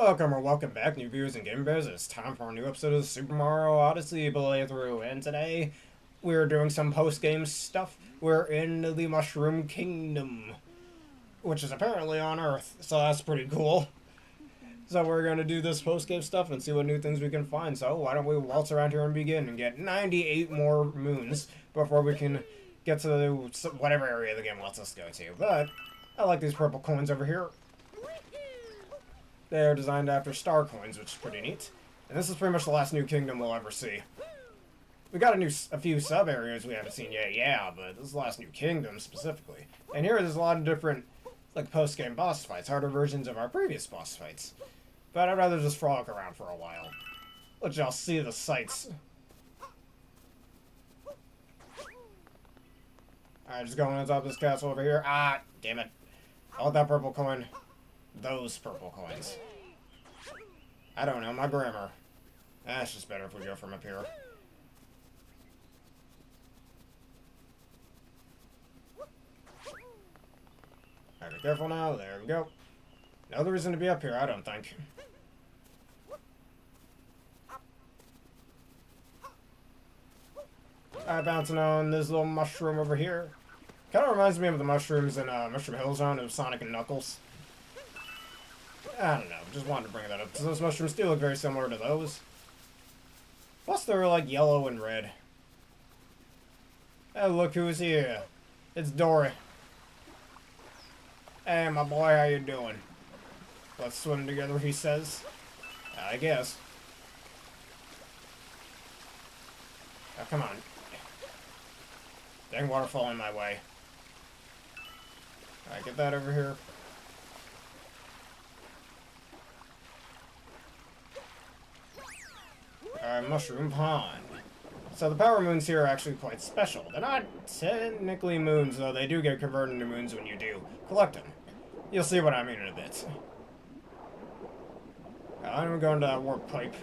Welcome or welcome back, new viewers and game bears. It's time for a new episode of Super Mario Odyssey playthrough, and today we're doing some post-game stuff. We're in the Mushroom Kingdom, which is apparently on Earth, so that's pretty cool. So we're going to do this post-game stuff and see what new things we can find. So why don't we waltz around here and begin and get 98 more moons before we can get to whatever area the game wants us to go to. But I like these purple coins over here. They're designed after star coins, which is pretty neat. And this is pretty much the last new kingdom we'll ever see. We got a few sub-areas we haven't seen yet, yeah, but this is the last new kingdom specifically. And here there's a lot of different, like, post-game boss fights, harder versions of our previous boss fights. But I'd rather just frolic around for a while. Let y'all see the sights. Alright, just going on top of this castle over here. Ah, damn it. I want that purple coin. Those purple coins. I don't know, my grammar. That's just better if we go from up here. Alright, be careful now. There we go. No other reason to be up here, I don't think. Alright, bouncing on this little mushroom over here. Kind of reminds me of the mushrooms in Mushroom Hill Zone of Sonic and Knuckles. I don't know, just wanted to bring that up, because those mushrooms do look very similar to those. Plus they're like yellow and red. Oh, look who's here. It's Dory. Hey, my boy, how you doing? Let's swim together, he says. I guess. Oh, come on. Dang waterfall in my way. Alright, get that over here. Mushroom Pond. So the power moons here are actually quite special. They're not technically moons, though they do get converted into moons when you do collect them. You'll see what I mean in a bit. I'm going to that warp pipe.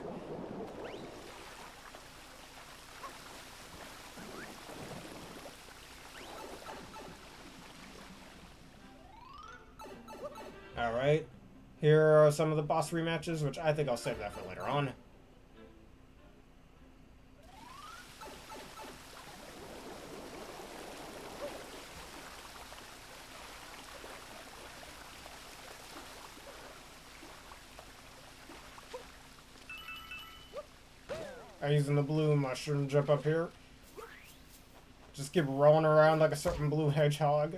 Alright. Here are some of the boss rematches, which I think I'll save that for later on. I'm using the blue mushroom jump up here. Just keep rolling around like a certain blue hedgehog.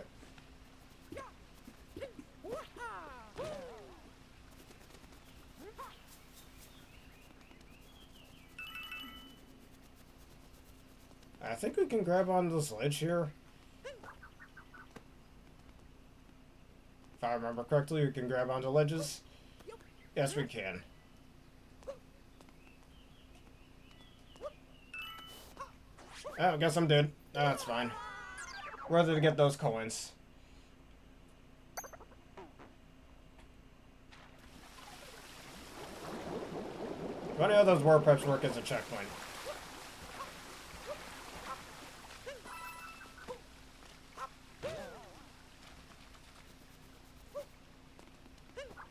I think we can grab onto this ledge here. If I remember correctly, we can grab onto ledges. Yes, we can. Oh, I guess I'm dead. Oh, that's fine. Rather to get those coins. Funny how those warp pipes work as a checkpoint.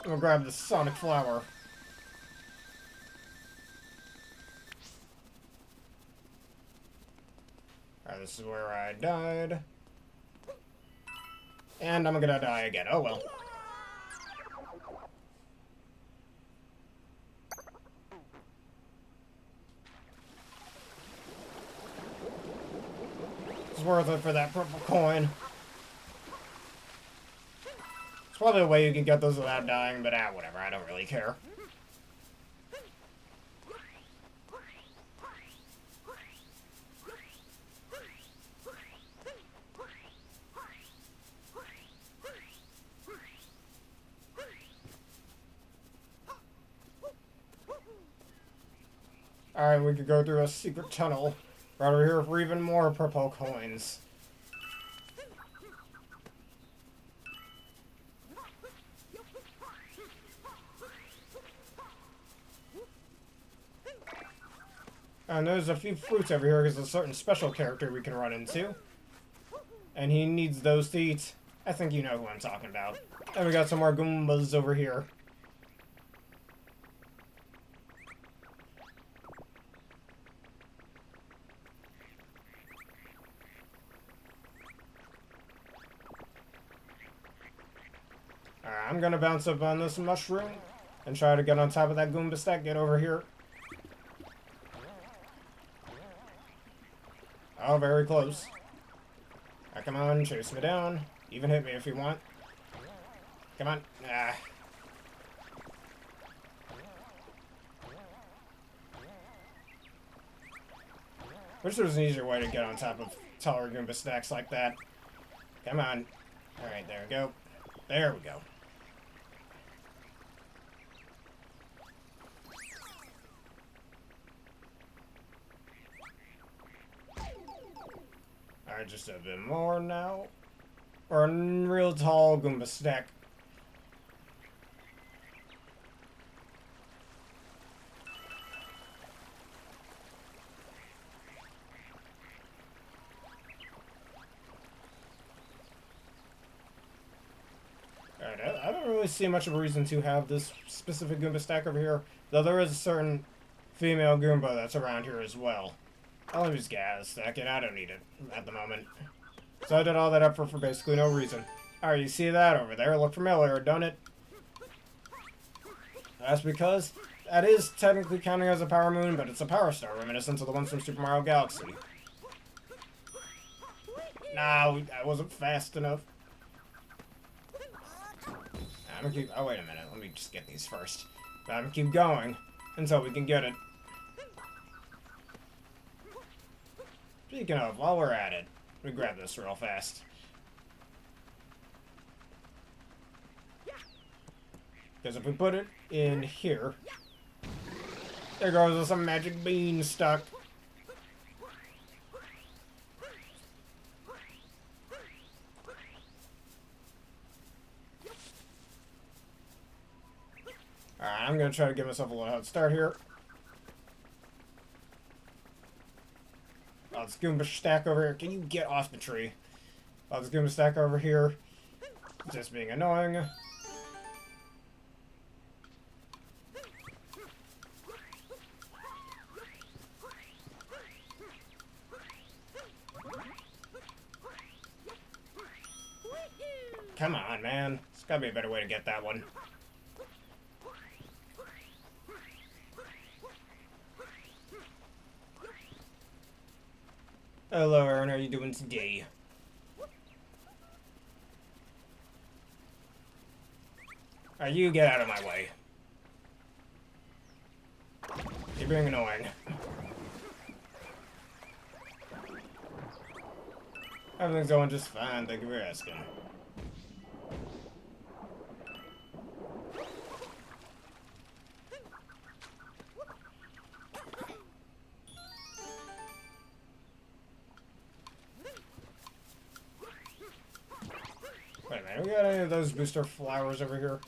We'll grab the Sonic Flower. Alright, this is where I died. And I'm gonna die again. Oh well. It's worth it for that purple coin. It's probably a way you can get those without dying, but whatever, I don't really care. Alright, we could go through a secret tunnel right over here for even more purple coins. And there's a few fruits over here because there's a certain special character we can run into. And he needs those to eat. I think you know who I'm talking about. And we got some more Goombas over here. I'm gonna bounce up on this mushroom and try to get on top of that Goomba stack. Get over here. Oh, very close. Ah, come on, chase me down. Even hit me if you want. Come on. Ah. Wish there was an easier way to get on top of taller Goomba stacks like that. Come on. Alright, there we go. There we go. Alright, just a bit more now. Or a real tall Goomba stack. Alright, I don't really see much of a reason to have this specific Goomba stack over here. Though there is a certain female Goomba that's around here as well. I'll just gas stack it. I don't need it at the moment. So I did all that up for basically no reason. Alright, you see that over there? Look familiar, don't it? That's because that is technically counting as a power moon, but it's a power star reminiscent of the ones from Super Mario Galaxy. Nah, I wasn't fast enough. I'm gonna keep... Oh, wait a minute. Let me just get these first. I'm gonna keep going until we can get it. Speaking of, while we're at it, let me grab this real fast. Because if we put it in here, there goes some magic bean stuck. Alright, I'm gonna try to give myself a little head start here. Oh, this Goomba stack over here. Can you get off the tree? Oh, this Goomba stack over here. Just being annoying. Come on, man. There's gotta be a better way to get that one. Hello, Aaron. How are you doing today? Alright, you get out of my way. You're being annoying. Everything's going just fine. Thank you for asking. Wait a minute, we got any of those booster flowers over here?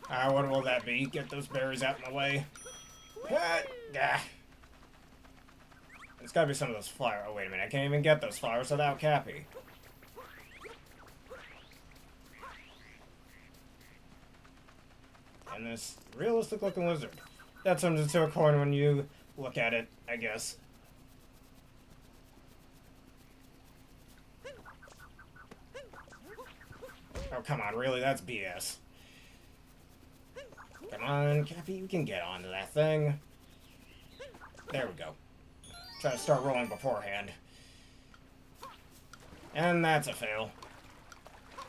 What will that be? Get those berries out in the way. It's gotta be some of those flowers. Oh, wait a minute, I can't even get those flowers without Cappy. And this realistic looking lizard. That turns into a coin when you look at it, I guess. Oh, come on, really? That's BS. Come on, Cappy, you can get onto that thing. There we go. Try to start rolling beforehand. And that's a fail.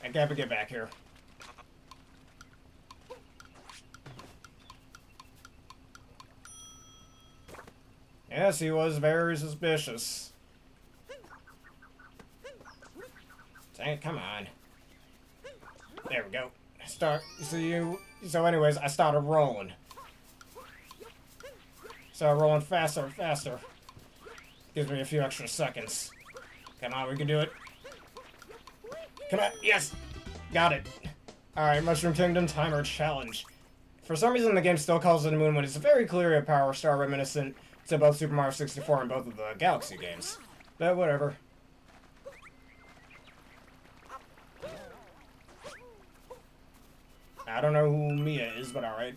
And Cappy, get back here. Yes, he was very suspicious. Dang it, come on. There we go. So anyways, I started rolling. Started rolling faster and faster. Gives me a few extra seconds. Come on, we can do it. Come on, yes! Got it. Alright, Mushroom Kingdom Timer Challenge. For some reason, the game still calls it a moon when it's very clearly a power star reminiscent to both Super Mario 64 and both of the Galaxy games. But whatever. I don't know who Mia is, but alright.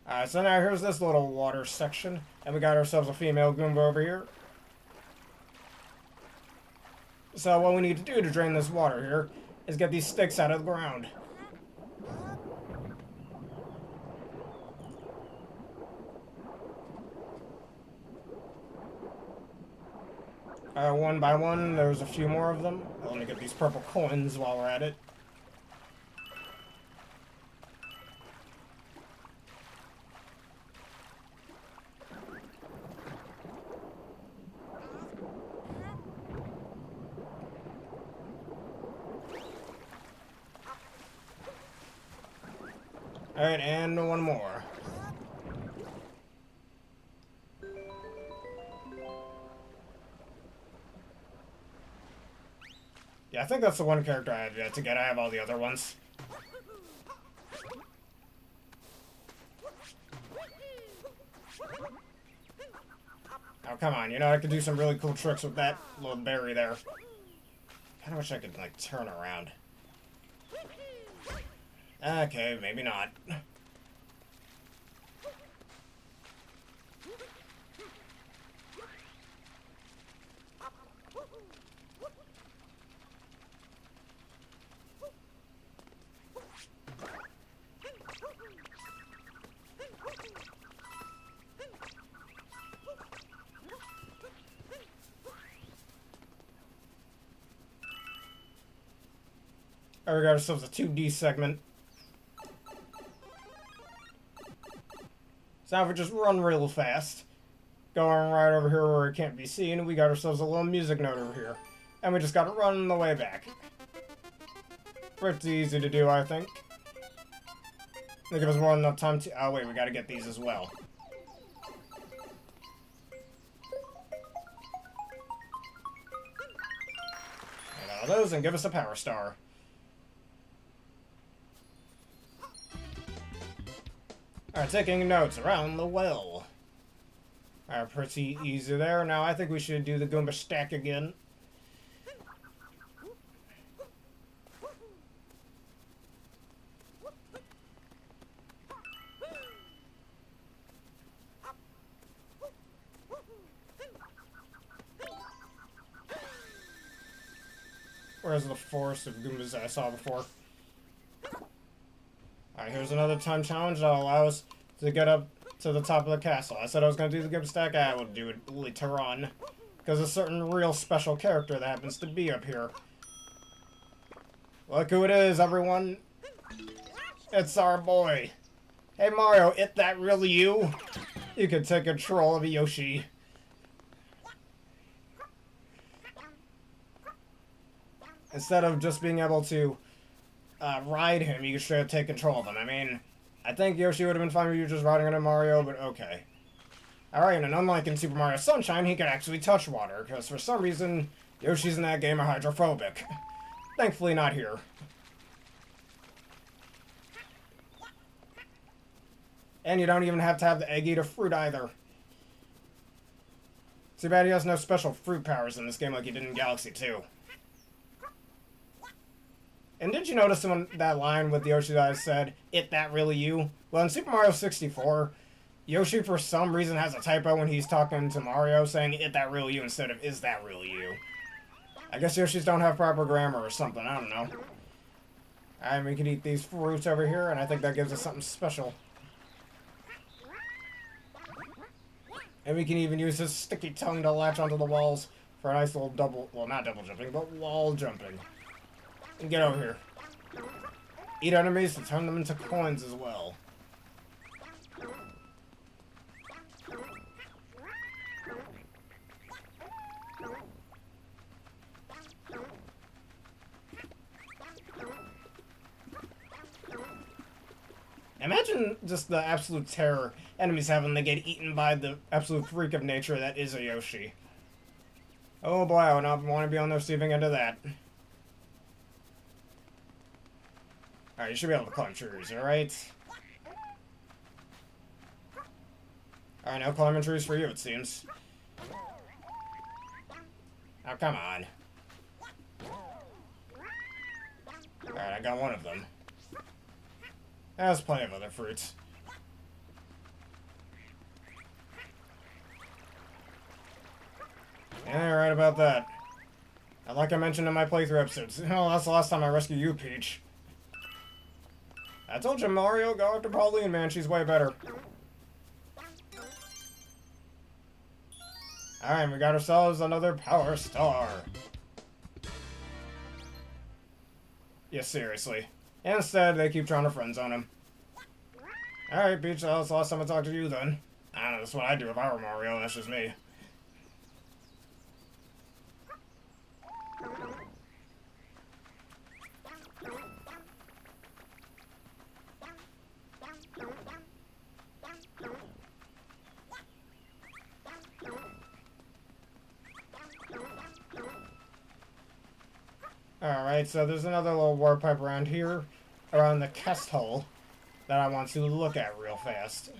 Alright, so now here's this little water section. And we got ourselves a female Goomba over here. So what we need to do to drain this water here is get these sticks out of the ground. One by one, there's a few more of them. Let me get these purple coins while we're at it. Alright, and one more. Yeah, I think that's the one character I have yet to get. I have all the other ones. Oh, come on. You know, I could do some really cool tricks with that little berry there. Kinda wish I could, like, turn around. Okay, maybe not. Alright, we got ourselves a 2D segment. So now if we just run real fast, going right over here where it can't be seen, we got ourselves a little music note over here. And we just gotta run the way back. Pretty easy to do, I think. They give us more than enough time to... Oh wait, we gotta get these as well. Get all those and give us a power star. Alright, taking notes around the well. Alright, pretty easy there. Now I think we should do the Goomba stack again. Where's the forest of Goombas that I saw before? Alright, here's another time challenge that'll allow us to get up to the top of the castle. I said I was going to do the Goomba stack. I will do it later on. Because a certain real special character that happens to be up here. Look who it is, everyone. It's our boy. Hey Mario, is that really you? You can take control of Yoshi. Instead of just being able to ride him, you can straight up take control of him. I mean, I think Yoshi would have been fine with you just riding on a Mario, but okay. Alright, and unlike in Super Mario Sunshine, he can actually touch water, because for some reason, Yoshi's in that game are hydrophobic. Thankfully not here. And you don't even have to have the egg-eater fruit either. Too bad he has no special fruit powers in this game like he did in Galaxy 2. And did you notice when that line with Yoshi that I said, "Is that really you?" Well, in Super Mario 64, Yoshi for some reason has a typo when he's talking to Mario, saying, "Is that really you?" instead of, "Is that really you?" I guess Yoshis don't have proper grammar or something, I don't know. And we can eat these fruits over here, and I think that gives us something special. And we can even use his sticky tongue to latch onto the walls for a nice little double, well, not double jumping, but wall jumping. And get over here. Eat enemies to turn them into coins as well. Imagine just the absolute terror enemies have when they get eaten by the absolute freak of nature that is a Yoshi. Oh boy, I would not want to be on the receiving end of that. Alright, you should be able to climb trees, alright? Alright, no climbing trees for you, it seems. Oh, come on. Alright, I got one of them. There's plenty of other fruits. Yeah, right about that. Like I mentioned in my playthrough episodes, that's the last time I rescued you, Peach. I told you, Mario, go after Pauline, man. She's way better. Alright, we got ourselves another Power Star. Yeah, seriously. Instead, they keep trying to friend zone him. Alright, Peach, that's the last time I talked to you then. I don't know, that's what I'd do if I were Mario, that's just me. Alright, so there's another little warp pipe around here, around the castle, that I want to look at real fast.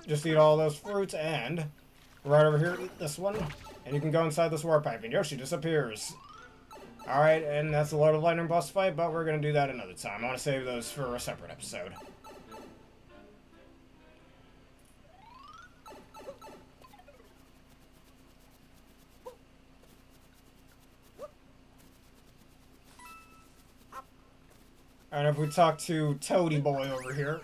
Just eat all those fruits, and right over here, eat this one, and you can go inside this warp pipe, and Yoshi disappears. Alright, and that's a load of lightning boss fight, but we're going to do that another time. I want to save those for a separate episode. And if we talk to Toady Boy over here.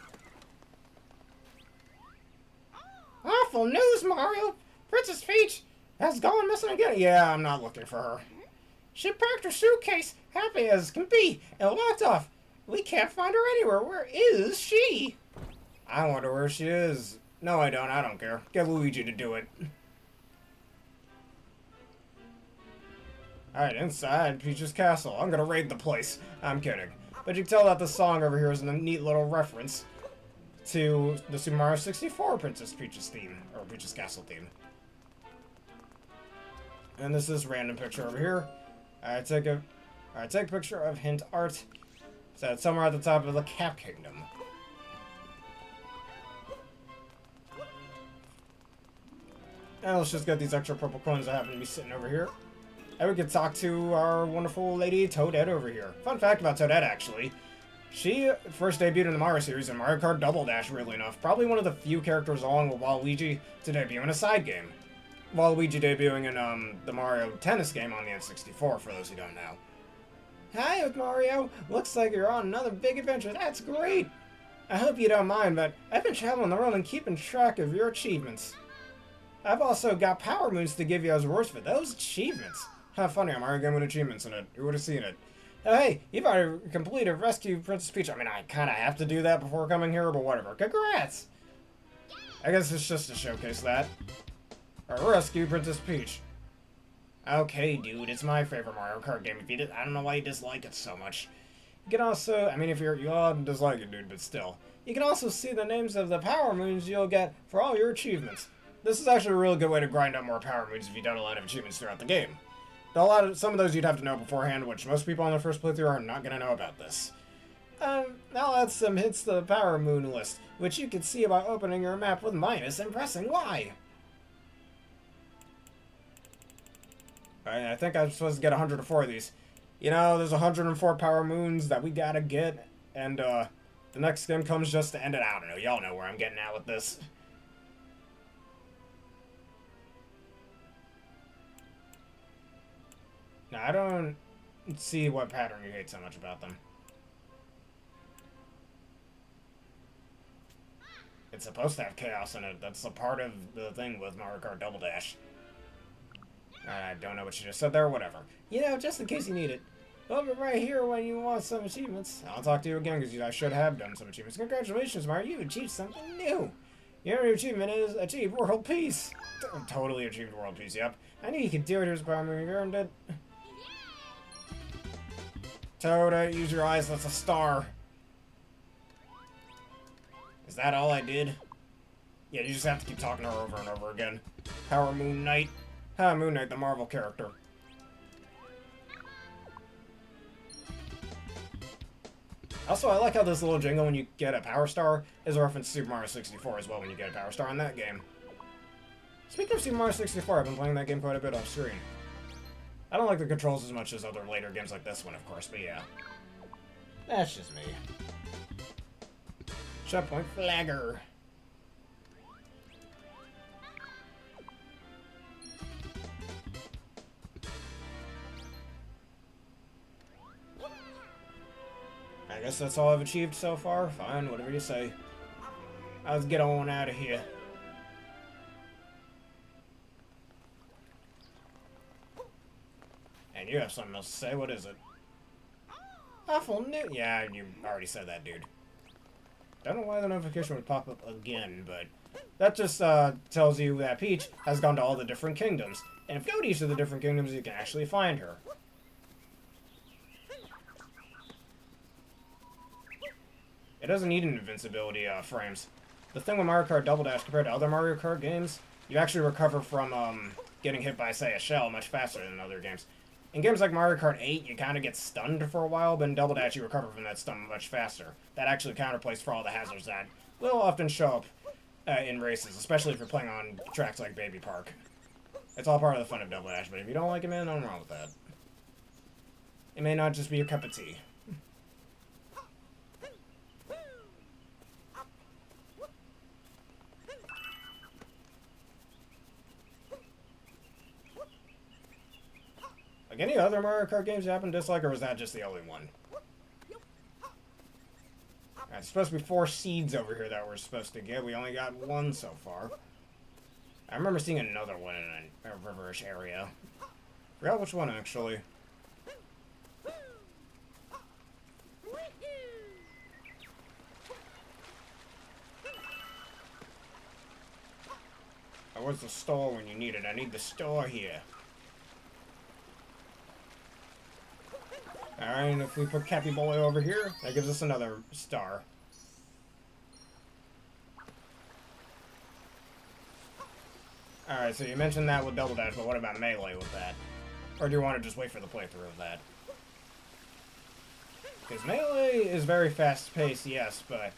Awful news, Mario! Princess Peach has gone missing again. Yeah, I'm not looking for her. She packed her suitcase, happy as can be, and walked off. We can't find her anywhere. Where is she? I wonder where she is. No, I don't. I don't care. Get Luigi to do it. Alright, inside Peach's castle. I'm gonna raid the place. I'm kidding. But you can tell that the song over here is a neat little reference to the Super Mario 64 Princess Peach's theme, or Peach's Castle theme. And this is random picture over here. I take a picture of hint art. So it's somewhere at the top of the Cap Kingdom. And let's just get these extra purple coins that happen to be sitting over here. And we could talk to our wonderful lady Toadette over here. Fun fact about Toadette, actually. She first debuted in the Mario series in Mario Kart Double Dash, weirdly enough. Probably one of the few characters along with Waluigi to debut in a side game. Waluigi debuting in the Mario Tennis game on the N64, for those who don't know. Hi, Mario. Looks like you're on another big adventure. That's great. I hope you don't mind, but I've been traveling the world and keeping track of your achievements. I've also got Power Moons to give you as rewards for those achievements. How funny, a Mario game with achievements in it. Who would have seen it? Oh, hey, you've already completed Rescue Princess Peach. I mean, I kind of have to do that before coming here, but whatever. Congrats! I guess it's just to showcase that. Or Rescue Princess Peach. Okay, dude, it's my favorite Mario Kart game. I don't know why you dislike it so much. You can also, I mean, if you all dislike it, dude, but still. You can also see the names of the Power Moons you'll get for all your achievements. This is actually a really good way to grind up more Power Moons if you've done a lot of achievements throughout the game. Some of those you'd have to know beforehand, which most people on their first playthrough are not going to know about this. Now that's some hints to the Power Moon list, which you can see by opening your map with minus and pressing Y. Alright, I think I'm supposed to get 104 of these. You know, there's 104 Power Moons that we gotta get, and the next game comes just to end it. I don't know, y'all know where I'm getting at with this. Now, I don't see what pattern you hate so much about them. It's supposed to have chaos in it. That's a part of the thing with Mario Kart Double Dash. I don't know what you just said there, whatever. You know, just in case you need it. I'll be right here when you want some achievements. I'll talk to you again, because I should have done some achievements. Congratulations, Mario, you achieved something new. Your new achievement is Achieve World Peace. Totally achieved World Peace, yep. I knew you could do it, here's Power Moon, you earned it. Toad, use your eyes, that's a star. Is that all I did? Yeah, you just have to keep talking to her over and over again. Power Moon Knight. Moon Knight, the Marvel character. Also, I like how this little jingle when you get a Power Star is a reference to Super Mario 64 as well when you get a Power Star in that game. Speaking of Super Mario 64, I've been playing that game quite a bit off screen. I don't like the controls as much as other later games like this one, of course, but yeah. That's just me. Checkpoint flagger. I guess that's all I've achieved so far. Fine, whatever you say. Let's get on out of here. And you have something else to say. What is it? Awful new. Yeah, you already said that, dude. Don't know why the notification would pop up again, but that just tells you that Peach has gone to all the different kingdoms. And if you go to each of the different kingdoms, you can actually find her. It doesn't need an invincibility frames. The thing with Mario Kart Double Dash compared to other Mario Kart games, you actually recover from getting hit by, say, a shell much faster than other games. In games like Mario Kart 8, you kind of get stunned for a while, but in Double Dash you recover from that stun much faster. That actually counterplays for all the hazards that will often show up in races, especially if you're playing on tracks like Baby Park. It's all part of the fun of Double Dash, but if you don't like it, man, nothing wrong with that. It may not just be your cup of tea. Like any other Mario Kart games you happen to dislike, or was that just the only one? It's supposed to be 4 seeds over here that we're supposed to get. We only got 1 so far. I remember seeing another one in a riverish area. Forgot which one, actually. Oh, where's the store when you need it? I need the store here. Alright, and if we put Cappy Boy over here, that gives us another star. Alright, so you mentioned that with Double Dash, but what about Melee with that? Or do you want to just wait for the playthrough of that? Because Melee is very fast-paced, yes, but...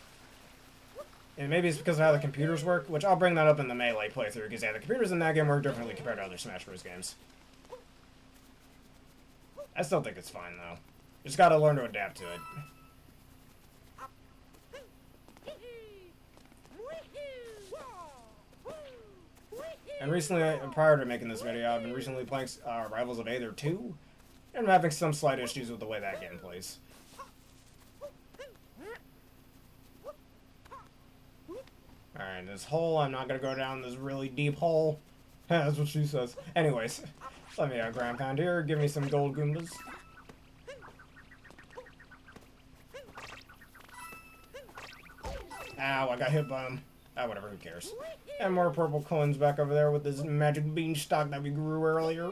And maybe it's because of how the computers work, which I'll bring that up in the Melee playthrough, because yeah, the computers in that game work differently compared to other Smash Bros. Games. I still think it's fine, though. Just gotta learn to adapt to it. And recently, prior to making this video, I've been recently playing Rivals of Aether 2, and I'm having some slight issues with the way that game plays. Alright, this hole, I'm not gonna go down this really deep hole. That's what she says. Anyways, let me ground pound here, give me some gold Goombas. Ow, I got hit by him. Ah, whatever, who cares. And more purple coins back over there with this magic beanstalk that we grew earlier.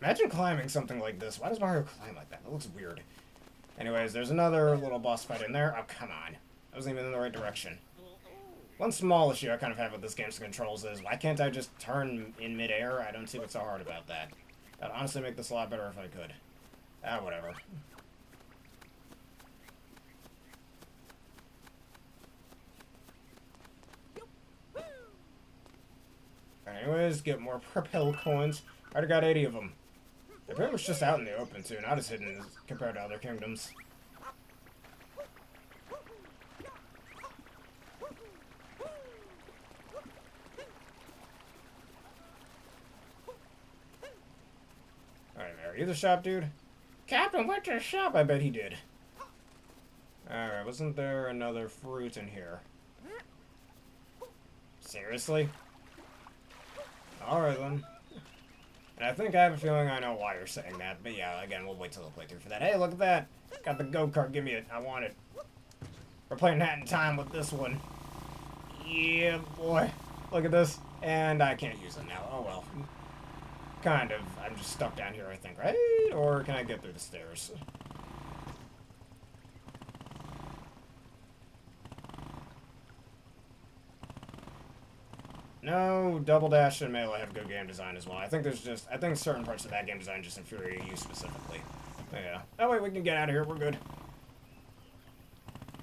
Imagine climbing something like this. Why does Mario climb like that? That looks weird. Anyways, there's another little boss fight in there. Oh, come on. I wasn't even in the right direction. One small issue I kind of have with this game's controls is, why can't I just turn in midair? I don't see what's so hard about that. That'd honestly make this a lot better if I could. Ah, whatever. Anyways, get more propel coins. I already got 80 of them. They're pretty much just out in the open, too, not as hidden as compared to other kingdoms. Alright, are you the shop dude? Captain went to the shop, I bet he did. Alright, wasn't there another fruit in here? Seriously? Alright then. And I think I have a feeling I know why you're saying that, but yeah, again, we'll wait till the playthrough for that. Hey, look at that! Got the go-kart, give me it, I want it. We're playing Hat in Time with this one. Yeah, boy. Look at this. And I can't use it now, oh well. Kind of. I'm just stuck down here, I think, right? Or can I get through the stairs? No, Double Dash and Melee have good game design as well. I think certain parts of that game design just infuriate you specifically. But yeah. That way we can get out of here, we're good.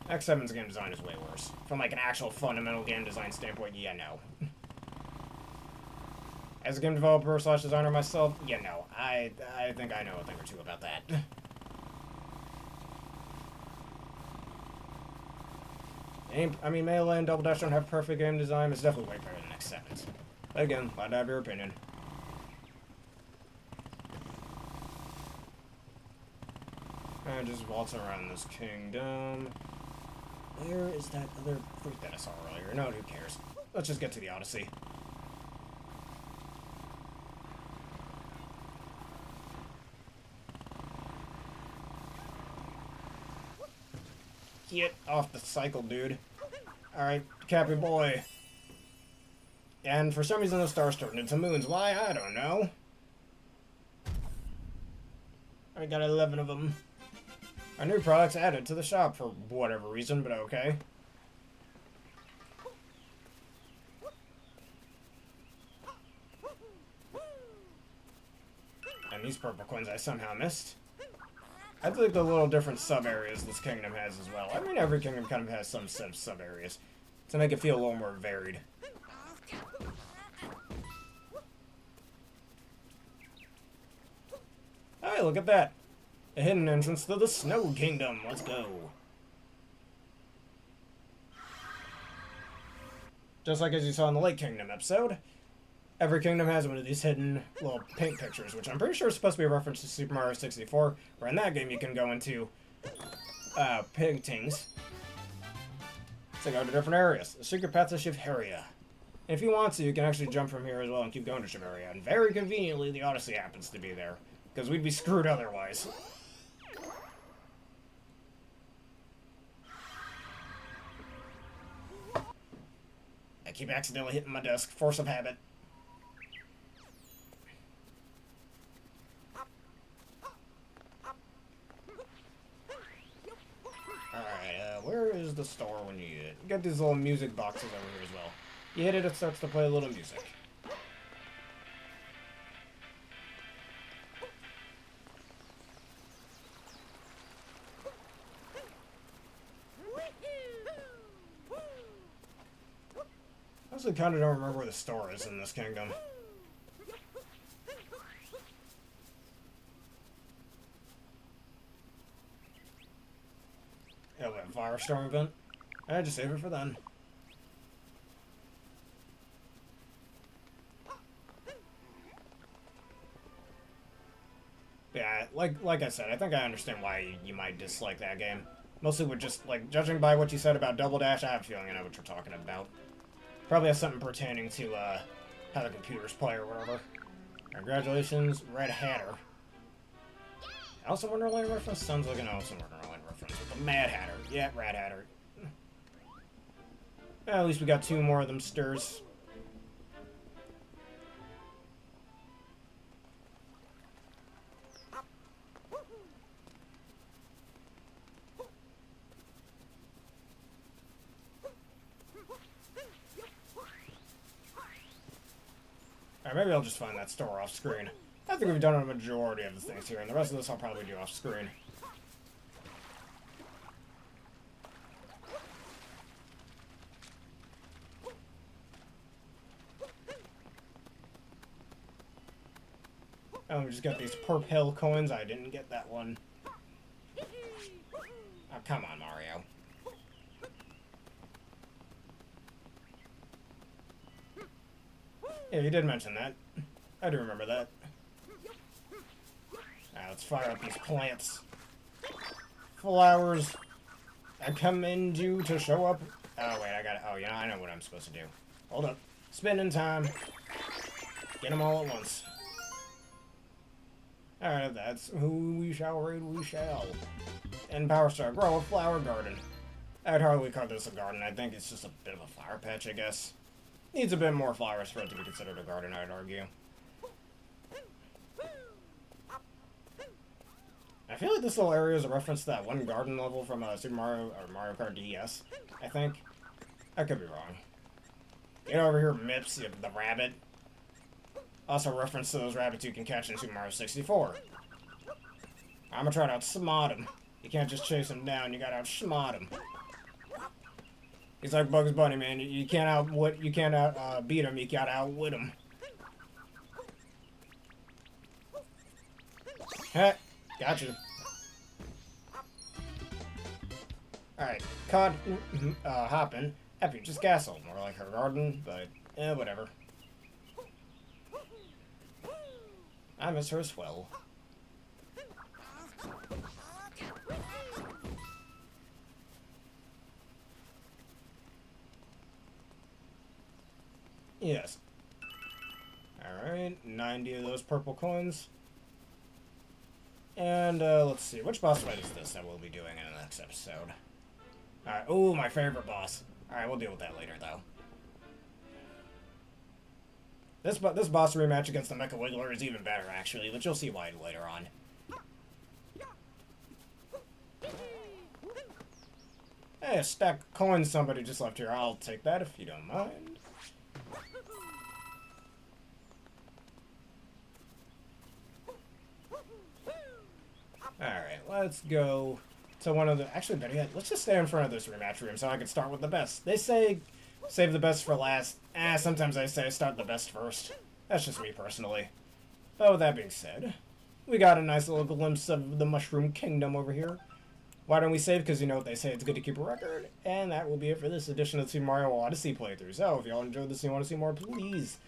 X7's game design is way worse. From like an actual fundamental game design standpoint, yeah, no. As a game developer slash designer myself, yeah, no, I think I know a thing or two about that. I mean, Melee and Double Dash don't have perfect game design. It's definitely way better than Next Seconds. But again, glad to have your opinion. And just waltzing around this kingdom. Where is that other fruit that I saw earlier? No, who cares? Let's just get to the Odyssey. Get off the cycle, dude. Alright, Cappy boy. And for some reason the stars turned into moons. Why? I don't know. I got 11 of them. Our new products added to the shop for whatever reason, but okay. And these purple coins I somehow missed. I like the little different sub-areas this kingdom has as well. I mean, every kingdom kind of has some sub-areas to make it feel a little more varied. Hey, look at that! A hidden entrance to the Snow Kingdom. Let's go. Just like as you saw in the Lake Kingdom episode, every kingdom has one of these hidden little paint pictures, which I'm pretty sure is supposed to be a reference to Super Mario 64, where in that game you can go into paintings to go to different areas. The secret path to Shiveria. And if you want to, you can actually jump from here as well and keep going to Shiveria. And very conveniently, the Odyssey happens to be there, because we'd be screwed otherwise. I keep accidentally hitting my desk. Force of habit. Alright, where is the store when you need it? You got these little music boxes over here as well. You hit it, it starts to play a little music. I also kind of don't remember where the store is in this kingdom. Oh, that firestorm event? I just save it for then. Yeah, like I said, I think I understand why you might dislike that game. Mostly with just, like, judging by what you said about Double Dash, I have a feeling I know what you're talking about. Probably has something pertaining to, how the computers play or whatever. Congratulations, Red Hatter. Alice in Wonderland reference? Sounds like an Alice in Wonderland reference with the Mad Hatter. Yeah, Red Hatter. Well, at least we got 2 more of them stirs. Alright, maybe I'll just find that store off screen. I think we've done a majority of the things here, and the rest of this I'll probably do off screen. Oh, we just got these Perp Hill coins. I didn't get that one. Oh, come on, Mario. Yeah, you did mention that. I do remember that. Now, let's fire up these plants. Flowers. I commend you to show up. Oh, wait, I got it. Oh, yeah, I know what I'm supposed to do. Hold up. Spending time. Get them all at once. Alright, that's who we shall raid, we shall. And Power Star, grow a flower garden. I'd hardly call this a garden. I think it's just a bit of a flower patch, I guess. Needs a bit more flowers for it to be considered a garden, I'd argue. I feel like this little area is a reference to that one garden level from Super Mario or Mario Kart DS, I think. I could be wrong. Get over here, Mips, the rabbit. Also a reference to those rabbits you can catch in Super Mario 64. I'ma try to outsmart him. You can't just chase him down, you gotta outsmart him. He's like Bugs Bunny, man. You can't beat him, you gotta outwit him. Heh, gotcha. Alright, caught hopping. Happy just castle. More like her garden, but whatever. I miss her as well. Yes. Alright, 90 of those purple coins. And let's see, which boss fight is this that we'll be doing in the next episode? Alright, ooh, my favorite boss. Alright, we'll deal with that later, though. This boss rematch against the Mecha Wiggler is even better, actually, but you'll see why later on. Hey, a stack of coins somebody just left here. I'll take that if you don't mind. Alright, let's go to one of the... Actually, better yet, let's just stay in front of this rematch room so I can start with the best. They say save the best for last. Sometimes I say start the best first. That's just me personally. But with that being said, we got a nice little glimpse of the Mushroom Kingdom over here. Why don't we save? Because you know what they say, it's good to keep a record. And that will be it for this edition of the Super Mario Odyssey playthrough. So, if y'all enjoyed this and you want to see more, please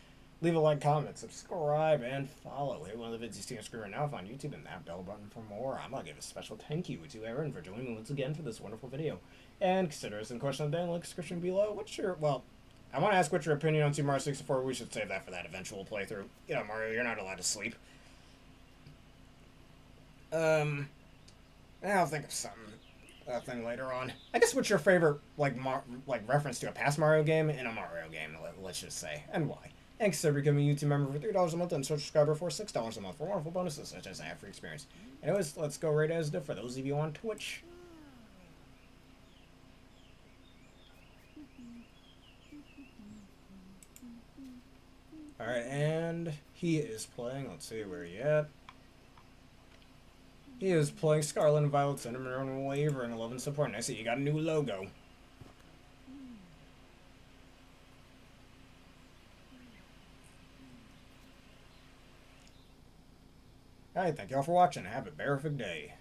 leave a like, comment, subscribe, and follow. Hit one of the vids you see on screen right now on YouTube and that bell button for more. I'm going to give a special thank you to Aaron for joining me once again for this wonderful video. And consider us in question of the day in the description below. I want to ask what your opinion on Super Mario 64. We should save that for that eventual playthrough. You know, Mario, you're not allowed to sleep. I'll think of something later on. I guess what's your favorite reference to a past Mario game in a Mario game? Let's just say, and why? And consider becoming a YouTube member for $3 a month and subscriber for $6 a month for wonderful bonuses such as ad-free experience. Anyways, let's go right as it for those of you on Twitch. Alright, and he is playing, let's see where he at. He is playing Scarlet and Violet Cinnamon Wavering 11 support. And I see you got a new logo. Alright, thank y'all for watching. Have a terrific day.